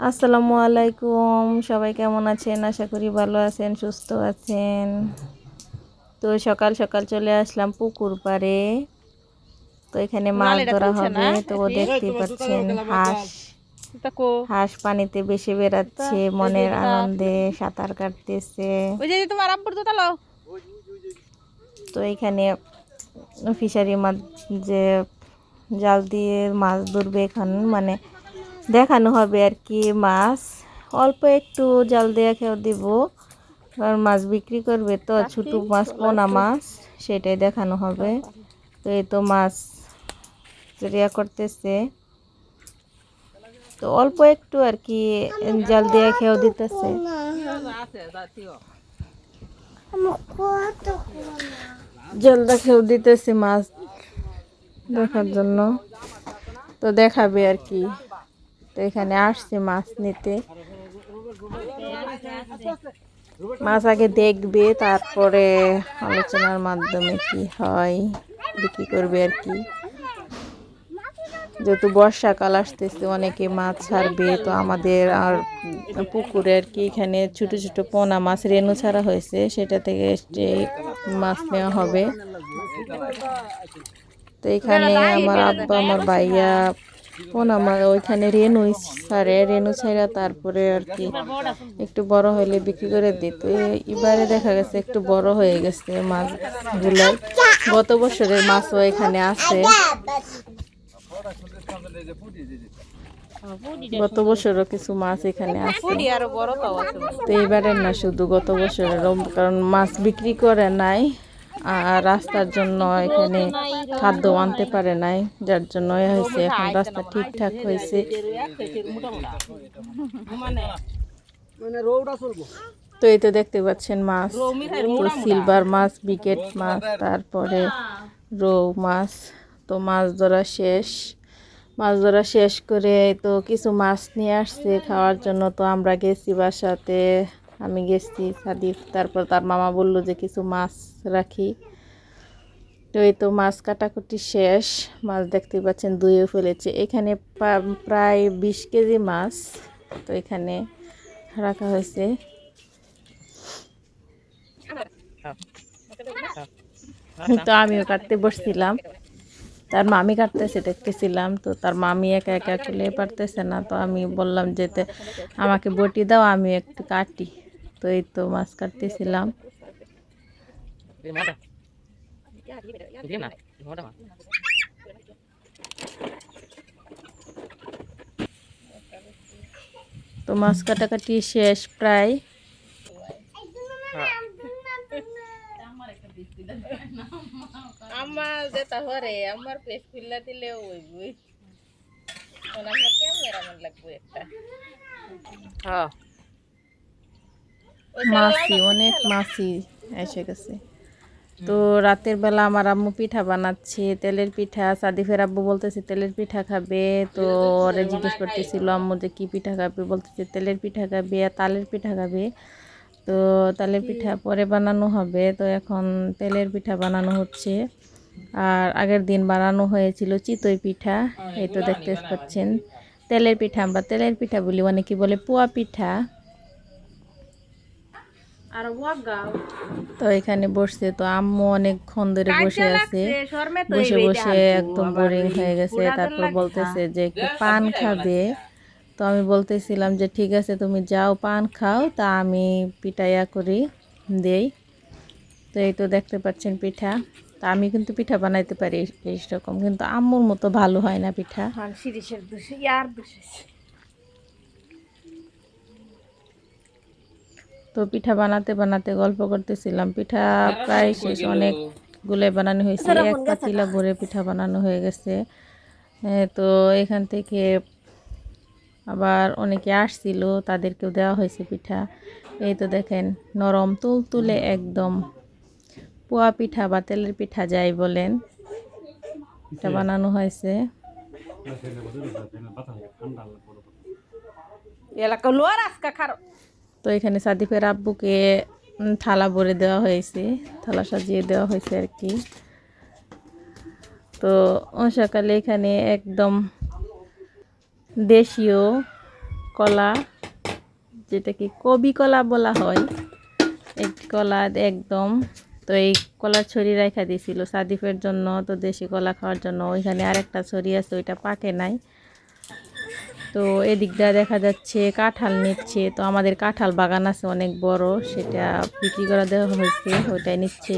আসসালামু আলাইকুম, সবাই কেমন আছেন? আশা করি ভালো আছেন, সুস্থ আছেন। তো সকাল সকাল চলে আসলাম পুকুর পাড়ে। তো এখানে মাছ ধরা হবে। তো দেখতেই পাচ্ছেন হাঁস হাঁস পানিতে বেশি বেড়াচ্ছে, মনের আনন্দে সাঁতার কাটতেছে। তো এখানে ফিশারি মাছ যে জাল দিয়ে মাছ ধরবে, এখন মানে দেখানো হবে আর কি। মাছ অল্প একটু জাল দিয়ে খেয়েও দিব, কারণ মাছ বিক্রি করবে তো, ছোটো মাছ, পোনা মাছ, সেটাই দেখানো হবে। তো এই তো মাছ রিয়া করতেছে, তো অল্প একটু আর কি জাল দিয়ে খেয়েও দিতেছে। জাল দিয়ে খেয়েও দিতেছে মাছ দেখার জন্য, তো দেখাবে আর কি। তো এখানে আসছে মাছ নিতে, মাছ আগে দেখবে, তারপরে আলোচনার মাধ্যমে কি হয় বিক্রি করবে আর কি। যেহেতু বর্ষাকাল আসতেছে, অনেকে মাছ ছাড়বে, তো আমাদের আর পুকুরে আর কি এখানে ছোট ছোট পোনা মাছ রেণু ছাড়া হয়েছে, সেটা থেকে মাছ নেওয়া হবে। তো এখানে আমার আব্বা, আমার ভাইয়া পোনা মাছ ওইখানে রেণু ছাড়ে, রেণু ছাড়া তারপরে আর কি একটু বড় হইলে বিক্রি করে দিত। এবারে দেখা গেছে একটু বড় হয়ে গেছে মাছগুলো, গত বছরের মাছও এখানে আছে। গত বছরও কিছু মাছ এখানে আছে, তো এবারের না, শুধু গত বছরেরও, কারণ মাছ বিক্রি করে নাই আর রাস্তার জন্য এখানে খাদ্য আনতে পারে নাই, যার জন্য হয়েছে। এখন রাস্তা ঠিকঠাক হয়েছে। তো এই তো দেখতে পাচ্ছেন মাছ, তো সিলভার মাছ, বিকেট মাছ, তারপরে রৌ মাছ। তো মাছ ধরা শেষ, মাছ ধরা শেষ করে তো কিছু মাছ নিয়ে আসছে খাওয়ার জন্য। তো আমরা গেছি বাসাতে, আমি গেছি, সাদিফ, তারপর তার মামা বলল যে কিছু মাছ রাখি। তো এই তো মাছ কাটাকুটি শেষ, মাছ দেখতে পাচ্ছেন ধুয়ে ফেলেছে। এখানে প্রায় 20 কেজি মাছ তো এখানে রাখা হয়েছে। তো আমিও কাটতে বসছিলাম, তার মামি কাটতেছে দেখতেছিলাম। তো তার মামি একা একা খুলে পারতেছে না, তো আমি বললাম যে আমাকে বটি দাও, আমি একটু কাটি। তো এই তো মাছ কাটতেছিলাম। তো মাছ কাটাকাটি শেষ প্রায়। আমার যেটা হরে আমার পেজ খুললা দিলে ওই বই ওনার ক্যামেরাম্যান লাগবে একটা। হ্যাঁ, মাছি, অনেক মাছি এসে গেছে। তো রাতের বেলা আমার আম্মু পিঠা বানাচ্ছে, তেলের পিঠা। সাদিফের আব্বু বলতেছে তেলের পিঠা খাবে, তো ওরে জিজ্ঞেস করতেছিল আম্মু যে কী পিঠা খাবে, বলতেছে তেলের পিঠা খাবে আর তালের পিঠা খাবে। তো তালের পিঠা পরে বানানো হবে, তো এখন তেলের পিঠা বানানো হচ্ছে। আর আগের দিন বানানো হয়েছিল চিতই পিঠা, এই তো দেখতে পাচ্ছেন তেলের পিঠা। আমরা তেলের পিঠা বলি, অনেকে বলে পোয়া পিঠা। তো এখানে বসছে, তো আম্মু অনেকক্ষণ ধরে বসে আছে, বসে বসে একদম বোরিং হয়ে গেছে। তারপর বলতেছে যে একটু পান খাবে। তো আমি বলতেছিলাম যে ঠিক আছে, তুমি যাও পান খাও, তা আমি পিঠা করি দেই। তো এই তো দেখতে পাচ্ছেন পিঠা। তা আমি কিন্তু পিঠা বানাইতে পারি এইরকম, কিন্তু আম্মুর মতো ভালো হয় না পিঠা। তো পিঠা বানাতে বানাতে গল্প করতেছিলাম। পিঠা প্রায় শেষ, অনেকগুলো বানানো হয়েছে, এক পাতিলা ভরে পিঠা বানানো হয়ে গেছে। তো এখান থেকে আবার অনেকে আসছিল, তাদেরকেও দেওয়া হয়েছে পিঠা। এই তো দেখেন নরম তুলতুলে একদম পোয়া পিঠা বা তেলের পিঠা যাই বলেন, এটা বানানো হয়েছে। তো এখানে সাদিফের আব্বুকে থালা ভরে দেওয়া হয়েছে, থালা সাজিয়ে দেওয়া হয়েছে আর কি। তো সকালে এখানে একদম দেশীয় কলা, যেটাকে কবি কলা বলা হয়, একটি কলা একদম। তো এই কলার ছড়ি রাখা দিয়েছিল সাদিফের জন্য, তো দেশি কলা খাওয়ার জন্য। ওইখানে আরেকটা ছড়ি আছে, ওইটা পাকে নাই। তো এদিক দিয়ে দেখা যাচ্ছে কাঁঠাল নিচ্ছে। তো আমাদের কাঁঠাল বাগান আছে অনেক বড়, সেটা বিক্রি করা দেওয়া হয়েছে, ওইটাই নিচ্ছে।